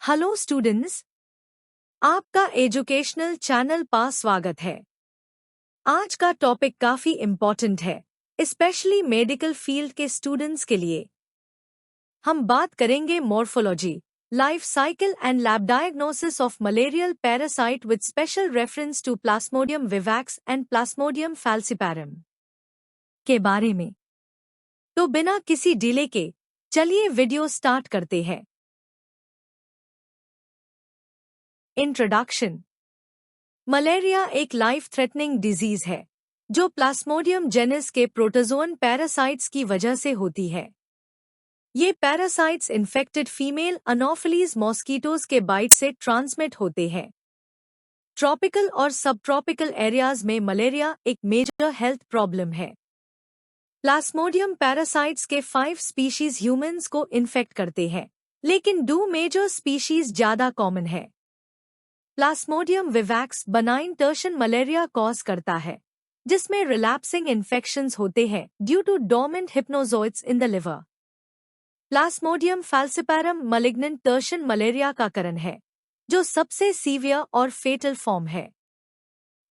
Hello students, आपका educational channel पर स्वागत है। आज का टॉपिक काफी इम्पोर्टेंट है, स्पेशली मेडिकल फील्ड के स्टूडेंट्स के लिए। हम बात करेंगे morphology, life cycle and lab diagnosis of malarial parasite with special reference to plasmodium vivax and plasmodium falciparum के बारे में। तो बिना किसी डिले के चलिए वीडियो स्टार्ट करते हैं। इंट्रोडक्शन। मलेरिया एक लाइफ थ्रेटनिंग डिजीज है जो प्लाज्मोडियम जेनस के प्रोटोजोन पैरासाइट्स की वजह से होती है। ये पैरासाइट्स इन्फेक्टेड फीमेल अनोफिलीज मॉस्कीटोज के बाइट से ट्रांसमिट होते हैं। ट्रॉपिकल और सब ट्रॉपिकल एरियाज में मलेरिया एक मेजर हेल्थ प्रॉब्लम है। प्लाज्मोडियम पैरासाइट्स के 5 स्पीशीज ह्यूमंस को इन्फेक्ट करते हैं, लेकिन 2 मेजर स्पीशीज ज्यादा कॉमन है। Plasmodium vivax benign tertian malaria cause करता है, जिसमें रिलैप्सिंग इन्फेक्शंस होते हैं due to dormant hypnozoites in the liver. Plasmodium falciparum malignant tertian malaria का कारण है, जो सबसे सीवियर और फेटल फॉर्म है।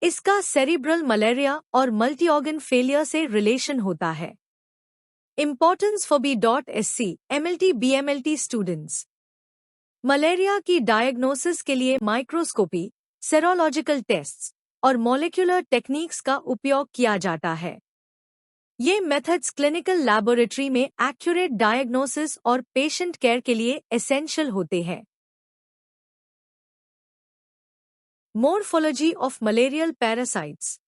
इसका सेरिब्रल मलेरिया और मल्टी ऑर्गन फेलियर से रिलेशन होता है। Importance for B.Sc MLT BMLT students. Malaria की डायग्नोसिस के लिए माइक्रोस्कोपी, सेरोलॉजिकल टेस्ट्स और मॉलिक्यूलर टेक्निक्स का उपयोग किया जाता है। ये मेथड्स क्लिनिकल लैबोरेटरी में एक्यूरेट डायग्नोसिस और पेशेंट केयर के लिए एसेंशियल होते हैं। Morphology of malarial parasites.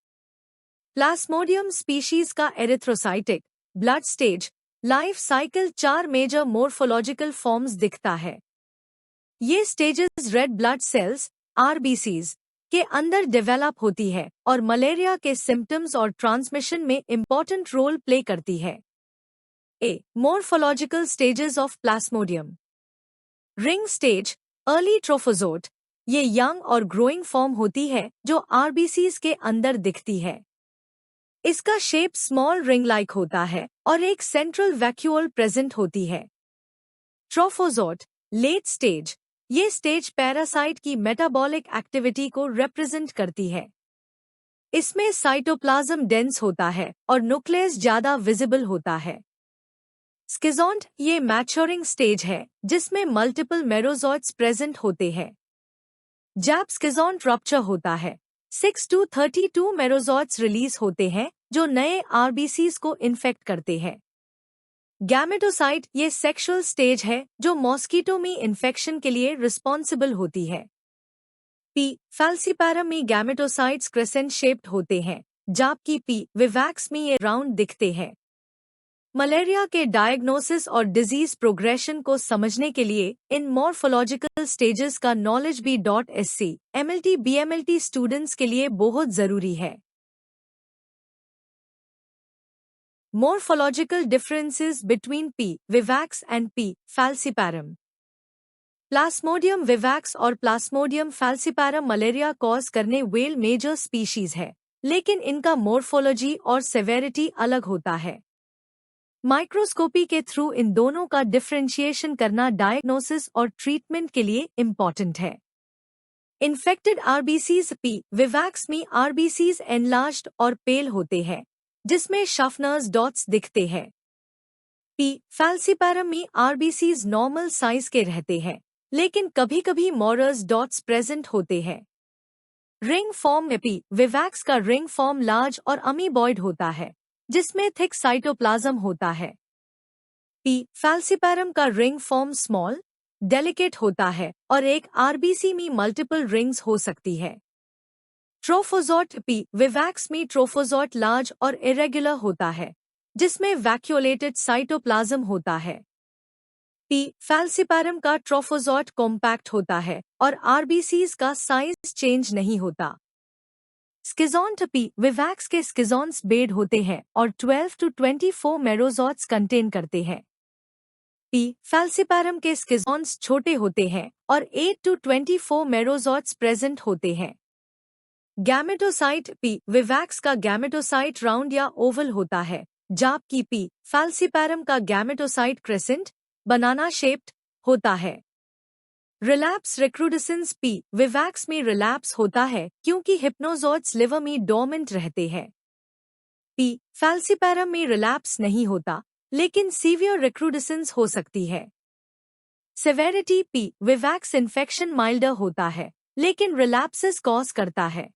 Plasmodium species का erythrocytic blood stage life cycle 4 major morphological forms दिखता है। ये stages red blood cells RBCs के अंदर डेवलप होती है और मलेरिया के सिम्टम्स और ट्रांसमिशन में इंपॉर्टेंट रोल प्ले करती है। Morphological stages of plasmodium. Ring stage early trophozoite, ये यंग और ग्रोइंग फॉर्म होती है जो RBCs के अंदर दिखती है। इसका शेप स्मॉल रिंग लाइक होता है और एक सेंट्रल वैक्यूल प्रेजेंट होती है। ट्रोफोजोट लेट स्टेज, ये स्टेज पैरासाइट की मेटाबॉलिक एक्टिविटी को रिप्रेजेंट करती है। इसमें साइटोप्लाज्म डेंस होता है और न्यूक्लियस ज्यादा विजिबल होता है। स्किज़ोन्ट ये मैच्योरिंग स्टेज है जिसमें मल्टीपल मेरोजोइट्स प्रेजेंट होते हैं। जब स्किज़ोन्ट रप्चर होता है 6 to 32 मेरोजोइट्स रिलीज होते हैं जो नए RBCs को इन्फेक्ट करते हैं। गैमेटोसाइट ये सेक्सुअल स्टेज है जो मॉस्कीटोमी इन्फेक्शन के लिए रिस्पॉन्सिबल होती है। फैल्सिपैरम में गैमेटोसाइट्स क्रेसेंट शेप्ड होते हैं, जबकि विवैक्स में ये राउंड दिखते हैं। मलेरिया के डायग्नोसिस और डिजीज प्रोग्रेशन को समझने के लिए इन मॉर्फोलॉजिकल स्टेजेस का knowledge B.Sc MLT BMLT students के लिए बहुत जरूरी है। Morphological differences between P. vivax and P. falciparum. Plasmodium vivax और प्लाज्मोडियम फैल्सिपैरम मलेरिया कॉज करने वेल मेजर स्पीशीज है, लेकिन इनका मॉर्फोलॉजी और सेवेरिटी अलग होता है। माइक्रोस्कोपी के थ्रू इन दोनों का डिफरेंशिएशन करना डायग्नोसिस और ट्रीटमेंट के लिए इम्पॉर्टेंट है। Infected RBCs P. vivax में RBCs एनलार्ज्ड और पेल होते हैं, जिसमें शफनर्स डॉट्स दिखते हैं। फैल्सिपैरम में RBCs नॉर्मल साइज के रहते हैं, लेकिन कभी-कभी मॉरर्स डॉट्स प्रेजेंट होते हैं। रिंग फॉर्म में विवैक्स का रिंग फॉर्म लार्ज और अमीबॉइड होता है, जिसमें थिक साइटोप्लाज्म होता है। फैल्सिपैरम का रिंग फॉर्म स्मॉल, डेलिकेट होता है और एक RBC में मल्टीपल रिंग्स हो सकती है। ट्रोफोजोट विवैक्स में ट्रोफोजोट लार्ज और इरेगुलर होता है, जिसमें वैक्यूलेटेड साइटोप्लाज्म होता है। फैल्सिपैरम का ट्रोफोजोट कॉम्पैक्ट होता है और RBCs का साइज चेंज नहीं होता। स्किज़ोन्ट विवैक्स के स्किज़ोन्स बेड होते हैं और 12 to 24 मेरोजोइट्स कंटेन करते हैं। फैल्सिपैरम के स्किज़ोन्स छोटे होते हैं और 8 to 24 मेरोजोइट्स प्रेजेंट होते हैं। गैमेटोसाइट विवैक्स का गैमेटोसाइट राउंड या ओवल होता है, जबकि फैल्सिपैरम का गैमेटोसाइट क्रेसेंट बनाना शेप्ड होता है। रिलैप्स रिक्रूडेसेंस पी विवैक्स में रिलैप्स होता है क्योंकि हिप्नोजोइड्स लिवर में डोर्मेंट रहते हैं। पी फैल्सिपैरम में रिलैप्स नहीं होता, लेकिन सीवियर रिक्रूडेसेंस हो सकती है। Severity P vivax infection milder होता है, लेकिन रिलैप्सेस कॉज करता है।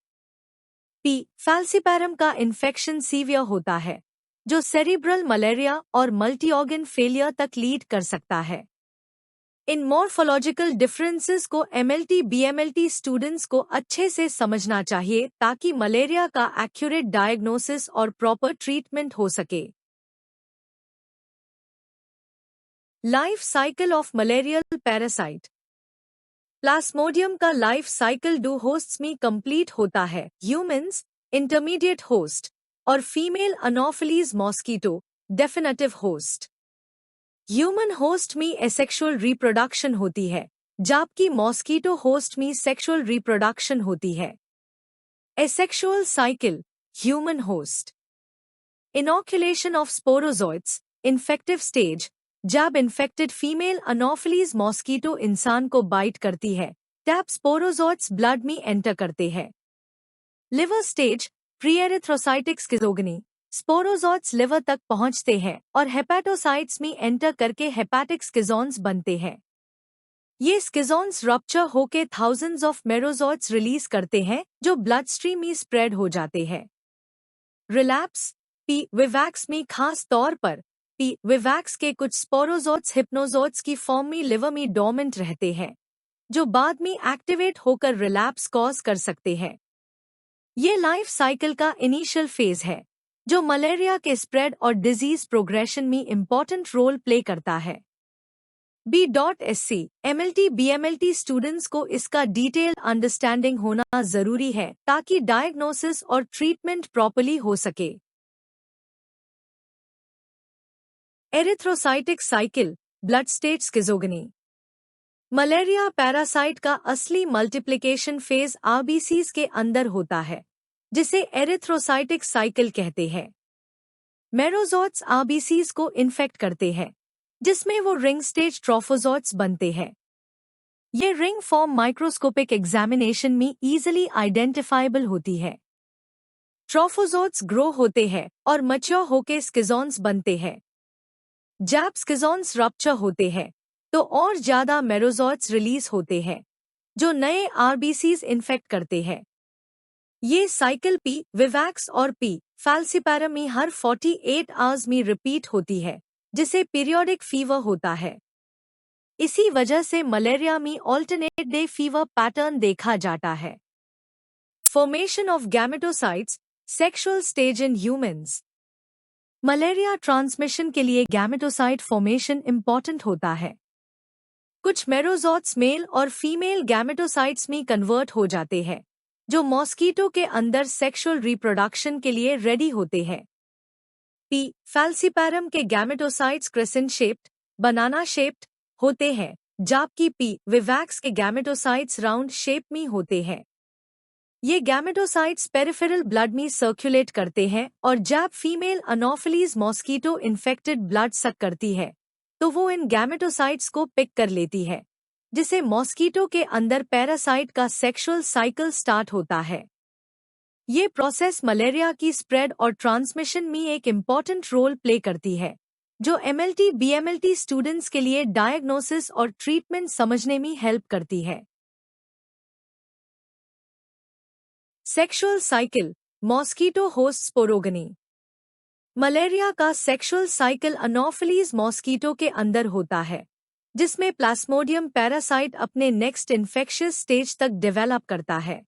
पी फैल्सिपैरम का इन्फेक्शन सीवियर होता है, जो सेरिब्रल मलेरिया और मल्टी ऑर्गन फेलियर तक लीड कर सकता है। इन मॉर्फोलॉजिकल डिफरेंसेस को एमएलटी बीएमएलटी स्टूडेंट्स को अच्छे से समझना चाहिए ताकि मलेरिया का एक्यूरेट डायग्नोसिस और प्रॉपर ट्रीटमेंट हो सके। Life cycle of malarial parasite. Plasmodium का लाइफ साइकिल 2 होस्ट्स में कंप्लीट होता है, ह्यूमंस, इंटरमीडिएट होस्ट, और female anopheles mosquito, definitive host. Human host में एसेक्सुअल रिप्रोडक्शन होती है, जबकि मॉस्कीटो होस्ट में सेक्सुअल रिप्रोडक्शन होती है। Asexual cycle, human host. Inoculation of sporozoites, infective stage, जब इन्फेक्टेड फीमेल अनोफिलीज मॉस्कीटो इंसान को बाइट करती है, तब स्पोरोजोइट्स ब्लड में एंटर करते हैं। लिवर स्टेज, प्रीएरिथ्रोसाइटिक स्किज़ोगनी, स्पोरोजोइट्स लिवर तक पहुंचते हैं और हेपेटोसाइट्स में एंटर करके हेपेटिक स्किज़ोन्स बनते हैं। ये स्किज़ोन्स रप्चर होके थाउजेंड्स ऑफ मेरोजोइट्स रिलीज करते हैं, जो ब्लड स्ट्रीम में स्प्रेड हो जाते हैं। रिलैप्स पी विवैक्स में खास तौर पर पी विवैक्स के कुछ स्पोरोजोइट्स हिप्नोजोइट्स की फॉर्म में लिवर में डोर्मेंट रहते हैं, जो बाद में एक्टिवेट होकर रिलैप्स कॉज कर सकते हैं। ये लाइफ साइकिल का इनिशियल फेज है, जो मलेरिया के स्प्रेड और डिजीज प्रोग्रेशन में इम्पोर्टेंट रोल प्ले करता है। B.SC MLT BMLT स्टूडेंट्स को इसका डिटेल अंडरस्टैंडिंग होना जरूरी है ताकि डायग्नोसिस और ट्रीटमेंट प्रॉपर्ली हो सके। Erythrocytic cycle, blood state schizogony. Malaria parasite का असली मल्टीप्लिकेशन फेज आरबीसीज के अंदर होता है, जिसे एरिथ्रोसाइटिक साइकिल कहते हैं। मेरोजोइट्स आरबीसीज को इन्फेक्ट करते हैं, जिसमें वो रिंग स्टेज ट्रोफोजोइट्स बनते हैं। ये रिंग फॉर्म माइक्रोस्कोपिक एग्जामिनेशन में इजीली आइडेंटिफाइबल होती है। ट्रोफोजोइट्स ग्रो होते हैं और मैच्योर होके स्किज़ोन्स बनते हैं। जब स्किज़ोन्स रप्चर होते हैं, तो और ज्यादा मेरोजोइट्स रिलीज होते हैं, जो नए आरबीसीज इन्फेक्ट करते हैं। ये साइकिल पी विवैक्स और पी फैल्सिपैरम में हर 48 आवर्स में रिपीट होती है, जिसे पीरियोडिक फीवर होता है। इसी वजह से मलेरिया में ऑल्टरनेट डे फीवर पैटर्न देखा जाता है। Formation of gametocytes, sexual stage in humans. Malaria transmission के लिए गैमेटोसाइट फॉर्मेशन इंपॉर्टेंट होता है। कुछ मेरोजोइट्स मेल और फीमेल गैमेटोसाइट्स में कन्वर्ट हो जाते हैं, जो मॉस्कीटो के अंदर सेक्सुअल रिप्रोडक्शन के लिए रेडी होते हैं। पी फैल्सिपैरम के gametocytes crescent shaped, banana shaped होते हैं, जबकि पी विवैक्स के गैमेटोसाइट्स राउंड शेप में होते हैं। ये गैमेटोसाइट्स पेरिफेरल ब्लड में सर्कुलेट करते हैं और जब female anopheles mosquito infected blood suck करती है, तो वो इन गैमेटोसाइट्स को पिक कर लेती है, जिसे मॉस्कीटो के अंदर पैरासाइट का सेक्सुअल साइकिल स्टार्ट होता है। ये प्रोसेस मलेरिया की स्प्रेड और ट्रांसमिशन में एक इम्पॉर्टेंट रोल प्ले करती है, जो एमएलटी बीएमएलटी स्टूडेंट्स के लिए डायग्नोसिस और ट्रीटमेंट समझने में हेल्प करती है। Sexual cycle, mosquito host sporogony. Malaria का सेक्सुअल साइकिल अनोफिलीज मॉस्कीटो के अंदर होता है, जिसमें प्लास्मोडियम पैरासाइट अपने नेक्स्ट इन्फेक्शियस स्टेज तक डेवलप करता है।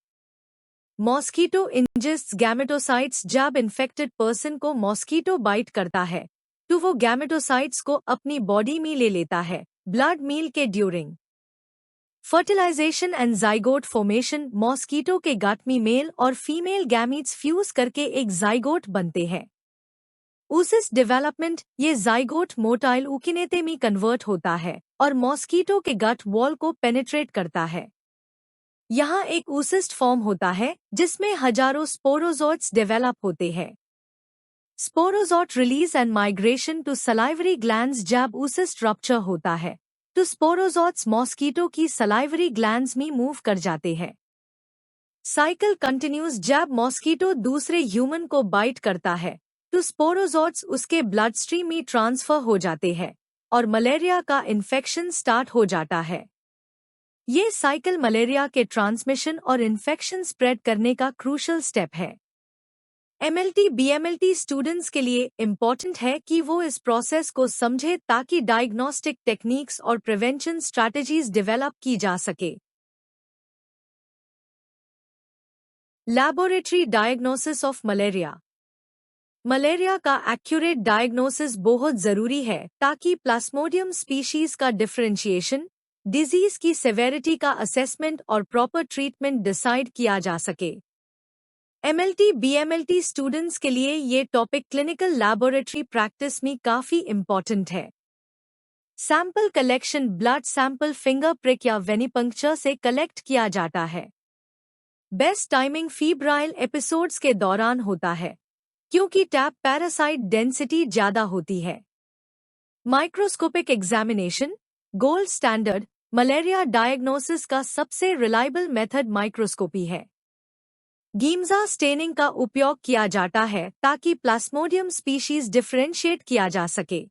Mosquito ingests gametocytes. जब इन्फेक्टेड पर्सन को मॉस्कीटो बाइट करता है, तो वो गैमेटोसाइट्स को अपनी बॉडी में ले लेता है, ब्लड मील के during. Fertilisation and zygote formation. Mosquito के गट में मेल और फीमेल गैमीट्स फ्यूज करके एक जाइगोट बनते हैं। ऊसिस डेवलपमेंट। ये जाइगोट मोटाइल ऊकिनेते में कन्वर्ट होता है और मॉस्कीटो के गट वॉल को पेनिट्रेट करता है। यहाँ एक ऊसिस्ट फॉर्म होता है, जिसमें हजारों स्पोरोजोइट्स डेवलप होते हैं। Sporozoite release and migration to salivary glands. जब ऊसिस्ट रप्चर होता है, तो स्पोरोजोट्स मॉस्कीटो की सलाइवरी ग्लैंड्स में मूव कर जाते हैं। Cycle continues. जब मॉस्कीटो दूसरे ह्यूमन को बाइट करता है तो स्पोरोजोट्स उसके ब्लड स्ट्रीम में ट्रांसफर हो जाते हैं और मलेरिया का इन्फेक्शन स्टार्ट हो जाता है। ये साइकिल मलेरिया के ट्रांसमिशन और इन्फेक्शन स्प्रेड करने का क्रूशल स्टेप है। एमएलटी बीएमएलटी स्टूडेंट्स के लिए इम्पॉर्टेंट है कि वो इस प्रोसेस को समझे ताकि डायग्नोस्टिक टेक्निक्स और प्रिवेंशन स्ट्रैटेजीज डेवलप की जा सके। Laboratory diagnosis of malaria. Malaria का एक्यूरेट डायग्नोसिस बहुत जरूरी है ताकि प्लाज्मोडियम स्पीशीज का डिफरेंशिएशन, डिजीज की सेवेरिटी का असेसमेंट और प्रॉपर ट्रीटमेंट डिसाइड किया जा सके। एमएलटी बीएमएलटी स्टूडेंट्स के लिए ये टॉपिक क्लिनिकल लैबोरेटरी प्रैक्टिस में काफी इम्पोर्टेंट है। Sample collection. Blood sample finger prick या वेनिपंक्चर से कलेक्ट किया जाता है। बेस्ट टाइमिंग फीब्राइल एपिसोड्स के दौरान होता है क्योंकि टैप पैरासाइट डेंसिटी ज्यादा होती है। Microscopic examination. Gold standard malaria diagnosis का सबसे रिलायबल मेथड माइक्रोस्कोपी है। गीमजा स्टेनिंग का उपयोग किया जाता है ताकि प्लाज्मोडियम स्पीशीज डिफरेंशिएट किया जा सके।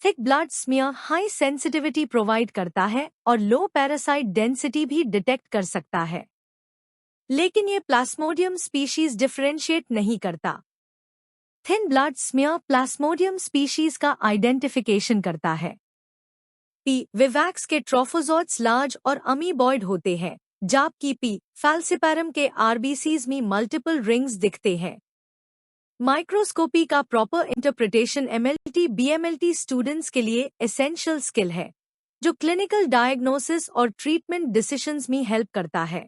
Thick blood smear high sensitivity provide करता है और लो पैरासाइट डेंसिटी भी डिटेक्ट कर सकता है, लेकिन ये प्लाज्मोडियम स्पीशीज डिफरेंशिएट नहीं करता। Thin blood smear Plasmodium species का आइडेंटिफिकेशन करता है। पी विवैक्स के ट्रोफोजोट्स लार्ज और अमीबॉइड होते हैं, जबकि पी फैल्सिपैरम के आरबीसीज में मल्टीपल रिंग्स दिखते हैं। माइक्रोस्कोपी का proper interpretation MLT BMLT students के लिए एसेंशियल स्किल है जो क्लिनिकल डायग्नोसिस और ट्रीटमेंट डिसीजंस में हेल्प करता है।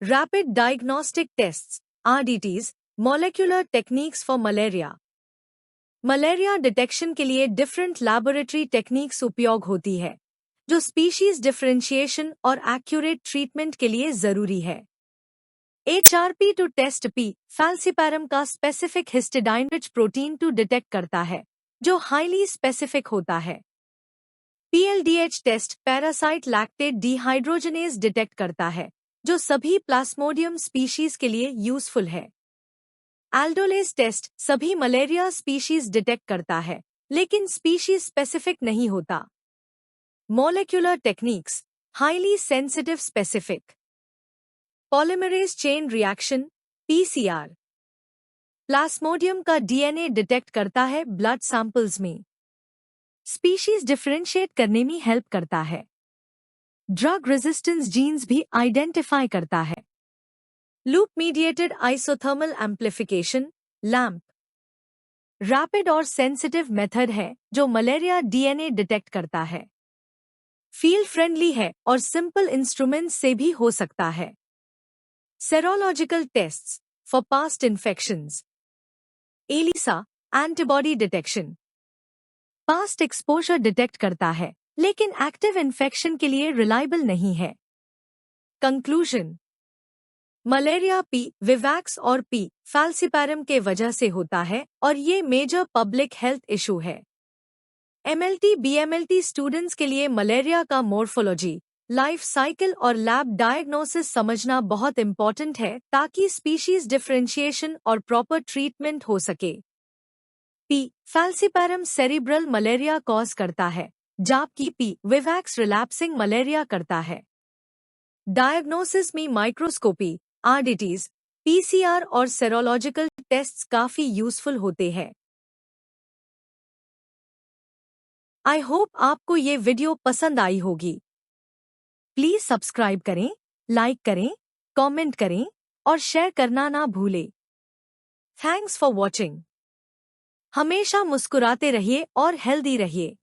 Rapid diagnostic tests RDTs molecular techniques for malaria. Malaria detection के लिए डिफरेंट लैबोरेटरी टेक्निक्स उपयोग होती है जो स्पीशीज डिफरेंशिएशन और एक्यूरेट ट्रीटमेंट के लिए जरूरी है। HRP two test P falciparum का specific histidine rich protein two detect करता है जो हाईली स्पेसिफिक होता है। PLDH test parasite lactate dehydrogenase detect करता है जो सभी प्लाज्मोडियम स्पीशीज के लिए यूजफुल है। एल्डोलेज टेस्ट सभी मलेरिया स्पीशीज डिटेक्ट करता है लेकिन स्पीशीज स्पेसिफिक नहीं होता। Molecular techniques, highly sensitive specific. Polymerase chain reaction, PCR. Plasmodium का डीएनए डिटेक्ट करता है ब्लड सैंपल्स में। स्पीशीज डिफरेंशिएट करने में हेल्प करता है। ड्रग रेजिस्टेंस जीन्स भी आइडेंटिफाई करता है। Loop mediated isothermal amplification, lamp. Rapid और सेंसिटिव मेथड है जो मलेरिया डीएनए डिटेक्ट करता है। फील्ड फ्रेंडली है और सिंपल इंस्ट्रूमेंट से भी हो सकता है। Serological tests for past infections. ELISA antibody detection. Past exposure detect करता है लेकिन एक्टिव इन्फेक्शन के लिए रिलायबल नहीं है। कंक्लूजन। मलेरिया पी विवैक्स और पी फैल्सिपैरम के वजह से होता है और ये मेजर पब्लिक हेल्थ इशू है। एमएलटी बीएमएलटी स्टूडेंट्स के लिए मलेरिया का मोर्फोलॉजी, लाइफ साइकिल और लैब डायग्नोसिस समझना बहुत इंपॉर्टेंट है ताकि स्पीशीज डिफरेंशिएशन और प्रॉपर ट्रीटमेंट हो सके। पी फैल्सिपैरम सेरिब्रल मलेरिया कॉज करता है जबकि पी विवैक्स रिलैप्सिंग मलेरिया करता है। डायग्नोसिस में माइक्रोस्कोपी, आरडीटीज, पीसीआर और सेरोलॉजिकल टेस्ट्स काफी यूजफुल होते हैं। आई होप आपको ये वीडियो पसंद आई होगी। प्लीज सब्सक्राइब करें, लाइक करें, कमेंट करें और शेयर करना ना भूलें। Thanks for watching. हमेशा मुस्कुराते रहिए और हेल्दी रहिए।